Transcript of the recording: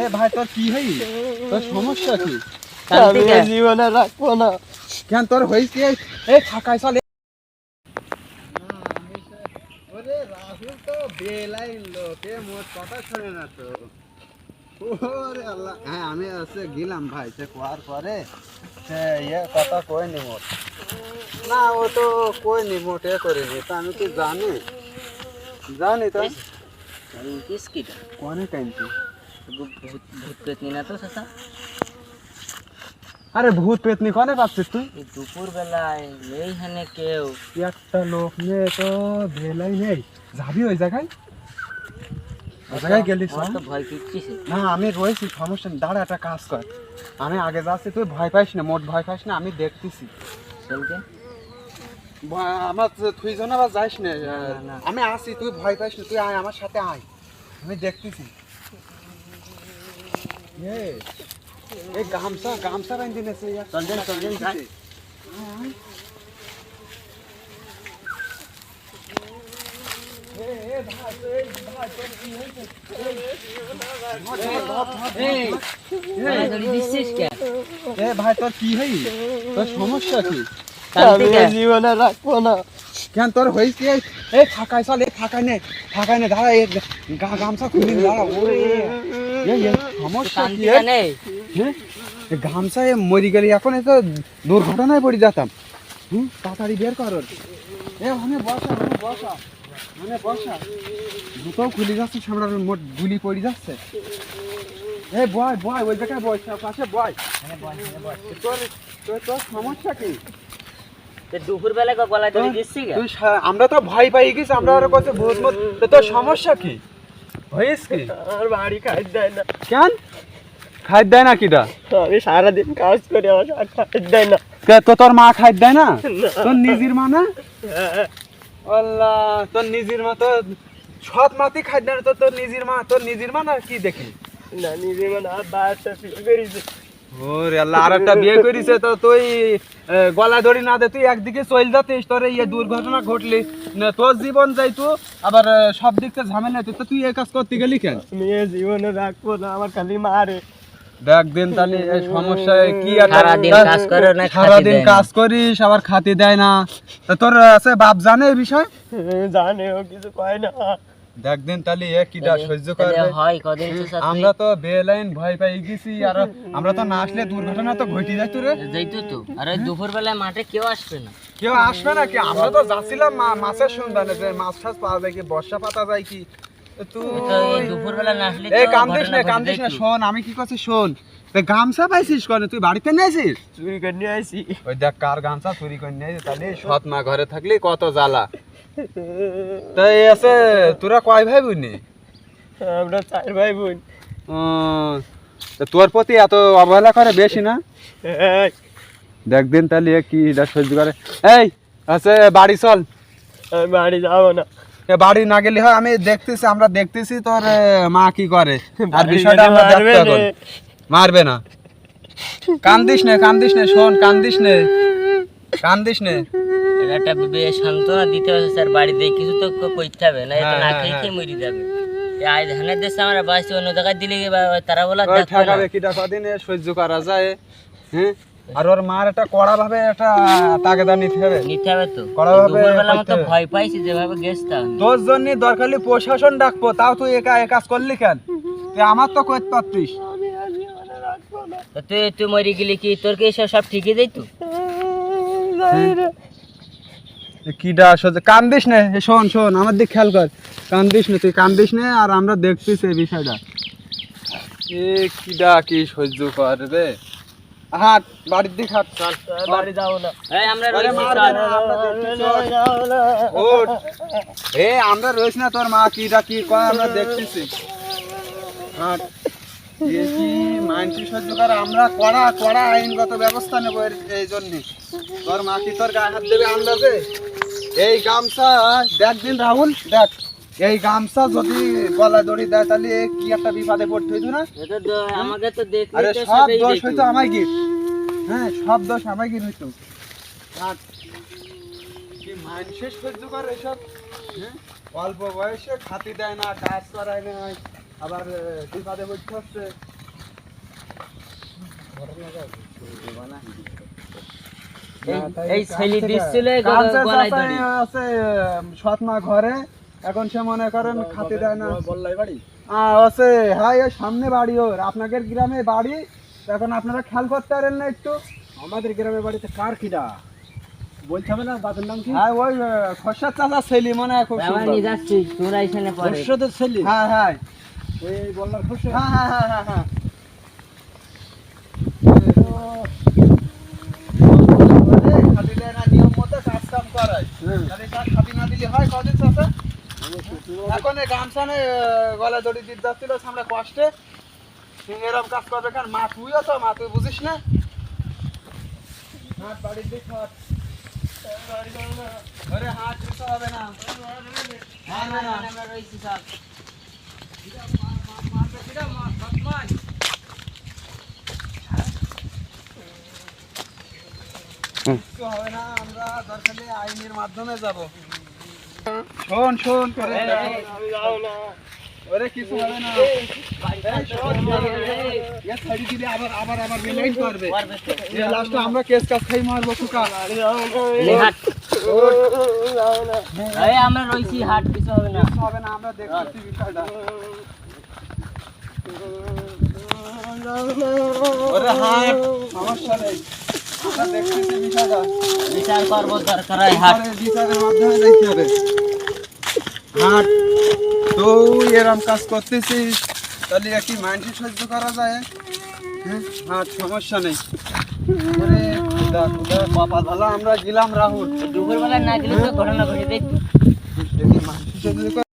এ ভাই তোর কি হই? তোর সমস্যা কি? আমি জীবনে রাখবো না। কেন তোর হইছে? এই থাকাই চল। ওরে রাহুল তো বেলাই লোকে মোট কথা শোনে না তো। ওরে আল্লাহ, হ্যাঁ আমি আছে গেলাম ভাই, সে কোয়ার পরে সে ইয়ে কথা কইনি মোট। না ও তো কইনি মোট, এ করিনি তো, আমি কি জানি তো কিসকিটা কোনে কাইনছি। ভূত পেতনি না তো চাচা? আরে ভূত পেতনি কোনে পাচ্ছিস তুই? এই দুপুর বেলায় এইখানে কেউ একটা লোক নিয়ে তো ভেলাই নেই, যাবি ওই জায়গায়? ওই জায়গায় গেলিস? আমার তো ভয় কিচ্ছিছে। না আমি রয়েছি, সমস্যা নেই, দাঁড়া একটা কাজ কর, আমি আগে যাচ্ছি, তুই ভয় পাইস না, মোট ভয় পাইস না, আমি দেখতেছি। চলকে আমার তুই জন আবার যাইস না, না। আমি আসি, তুই ভয় পাইস না, তুই আয় আমার সাথে আয়, আমি দেখতেছি। এই গামছা বাঁধি নেছে। চলছেন যাই। ভাই তোর কি হই? তোর সমস্যা কি? আমি জীবনে রাখবো না। কেন তোর হইছে? এই থাকাই চল, এই থাকাই নে দাঁড়া, এই গামছা খুলি দাঁড়া। ওরে সমস্যা কি? গামছা মরি গেলি, এখন তো দুর্ঘটনায় পড়ে যেতাম। তাড়াতাড়ি বের কর। বসা দুটোও খুলে যাচ্ছে, সামনে মোট গুলি পড়ে যাচ্ছে। বয় ওই জায়গায় বয়, পাশে বয়। তোর সমস্যা কি? দুপুর বেলা গলায় ধরে দিচ্ছি। আমরা তো ভয় পাই গেছি, আমরা আরো কত ভূত মত। তোর সমস্যা কি হয়েছ কি? আমার বাড়ি খাইতে দেয় না। কেন খাইতে দেয় না? কিটা? আমি সারাদিন কাজ করি, আমার খাইতে দেয় না। তো তোর মা খাইতে দেয় না? তোর নিজের মা না? আল্লাহ, তোর নিজের মা তো সৎ মাতি খাইতে দেয় না, তোর নিজের মা না? কি দেখি না, নিজের মানে বাচ্চা বেরিয়েছে। ওরে আল্লাহ, আর একটা বিয়ে করিছে তো তুই গলা ধরি না দে, তুই একদিকে চল যাতিস, তোর এই দুর্ঘটনা ঘটলি না, তোর জীবন যাইতো, আবার সব দিক থেকে ঝামেলা হইতো, তুই এই কাজ করতে গেলি কেন? মেয়ে জীবনে রাখবো না, আমার খালি মারে। দেখ দিন তাহলে এই সমস্যা কি? সারাদিন কাজ করো না, সারাদিন কাজ করিস, আবার খাতি দেয় না। তা তোর আছে বাপ জানে এই বিষয়? জানে, ও কিছু কয় না। দেখ দিন তাহলে এ কিটা সহ্য করবে? হয় কদিন আমরা তো বেলাইন ভয় পাই গেছি, আর আমরা তো না আসলে দুর্ঘটনা তো ঘটে যাইতো রে। যাইতো তো। আর ওই দুপুর বেলায় মাঠে কেউ আসবে না। কেউ আসবে না কি? আমরা তো যাচ্ছিলাম মাছের সন্ধানে, যে মাছ টাছ পাওয়া যায় কি, বর্ষা পাতা যায় কি। তুই দুপুর বেলা না আসলে এই কান্দিস না, শোন আমি কি করছি শোন। গামছা পাইছিস কনে? তুই বাড়িতে নিয়ে আসিস? চুরি করে নিয়ে আসি। ওই দেখ কার গামছা চুরি করে নিয়ে আসিস, তাহলে সৎ মা ঘরে থাকলে কত জ্বালা। তাই আছে, তোরা কয় ভাই বোন? আমরা 4 ভাই বোন। তোর প্রতি এত অবহেলা করে বেশি না? দেখ দিন তাহলে কি সহ্য করে। এই আছে বাড়ি চল। আমি বাড়ি যাবো না। বাড়ি না গেলে হয়, আমি দেখতেছি, আমরা দেখতেছি তোর মা কি করে, আর বিষয়টা আমরা দেখতে এখন। মারবে না, কান্দিস না শোন, কান্দিস নে। একটা সান্ত্বনা দিতে হবে স্যার, বাড়িতে কিছু তো করতে হবে না, এটা না খেয়ে মরে যাবে। আজ ধানের দেশে আমরা বাঁচছি, অন্য জায়গায় দিলে তারা বলা ঠেকাবে কিটা? কদিন সহ্য করা যায়? হ্যাঁ, আর ওর মার একটা কড়া ভাবে একটা তাগেদা নিতে হবে তো। কড়া ভাবে ভয় পাইছি যেভাবে গেছতাম। তোর জন্য দরকার হলে প্রশাসন ডাকবো, তাও তুই একা কাজ করলি কেন? তুই আমার তো করতে পারতিস। তুই মরে গেলি কি তোর কি সব ঠিকই যাই তো? কিডা কান্দিস না, শোন আমার দিক খেয়াল কর, তুই কান্দিস না, আর আমরা দেখতেছি এই বিষয়টা। কিডা কি সহ্য করবে? হাট বাড়ির দিক হাট। বাড়ি যাবো না। আমরা রয়েছি না, তোর মা কিডা কি কয় আমরা দেখতেছি। হাট কি মানসি সহ্য করে, আমরা কড়া আইনগত ব্যবস্থা নেবো এই জন্য। তোর মা কি তোর গায়ে হাত দেবে আন্দাজে? এই গামছা দেখ দিন রাহুল, দেখ এই গামছা যদি গলা দড়ি দেয় তাহলে কি একটা বিপদে পড়তে হইতো না? আমাকে তো দেখলে আরে সব দোষ হইতো আমায় গির। হ্যাঁ, সব দোষ আমায় গির হইতো। কি মানসি সহ্য করে এসব? অল্প বয়সে খাতি দেয় না, কাজ করায় না, আবার বিপদে পড়তে হচ্ছে। এই ছেলে দিচ্ছিল কালকে গলায় চাচা দড়ি। আছে সৎ মা ঘরে, এখন সে মনে করেন খাতে দেয় না। বললাই বাড়ি আছে, হ্যাঁ এই সামনে বাড়ি ওর, আপনাদের গ্রামে বাড়ি। এখন আপনারা খেয়াল করতে পারেন না একটু? আমাদের গ্রামের বাড়িতে কার কিডা বলতে হবে না, বাপের নাম কি? হ্যাঁ ওই খোরশেদ চাচা ছেলে মনে হয় খুব আমরা সুন্দর। নিয়ে যাচ্ছি, তোরা এখানে পড়ে। খোরশেদের ছেলে? হ্যাঁ হ্যাঁ এই বললার খোরশেদ? হ্যাঁ হ্যাঁ হ্যাঁ হ্যাঁ হ্যাঁ। খাতি দেয় না, নিয়ম মতো কাজ কাম করায়। খালি তার খাতি না দিলে হয় কদিন চাচা? এখন এই গামছা নিয়ে গলায় দড়ি দিতে যাচ্ছিল আমরা কষ্টে, এরকম কাজ করবে কেন? মা তুইও তো, মা তুই বুঝিস না? হাট বাড়ির দিক হাট। ঘরে হাট দিতে হবে না। আমরা রয়েছি সব। কিছু হবে না, আমরা দরকার হলে আইনের মাধ্যমে যাব। শোন শোন করে ওরে কিছু হবে না। এ ছাড়ি দিলে আবার আবার আবার বেলাইন করবে। এ লাস্টে আমরা কেস কাজ খাই মারবো কুকা। এই হাট। এই আমরা রয়েছি, হাট কিছু হবে না। কিছু হবে না, আমরা দেখতেছি বিষয়টা। ওরে হাট, সমস্যা নেই, আমরা দেখতেছি বিষয়টা। বিচার করবো, দরকার হয় হাট। বিচারের মাধ্যমে দেখতে হবে। হাট, তুই এরম কাজ করতেছিস, তাহলে কি মানুষ সহ্য করা যায়? হ্যাঁ, হাট, সমস্যা নেই। ওরে খুদা খুদা, কপাল ভালো আমরা গেলাম রাহুল। দুপুরবেলা না গেলে তো ঘটনা ঘটে দেখবি। দেখি মানুষ সহ্য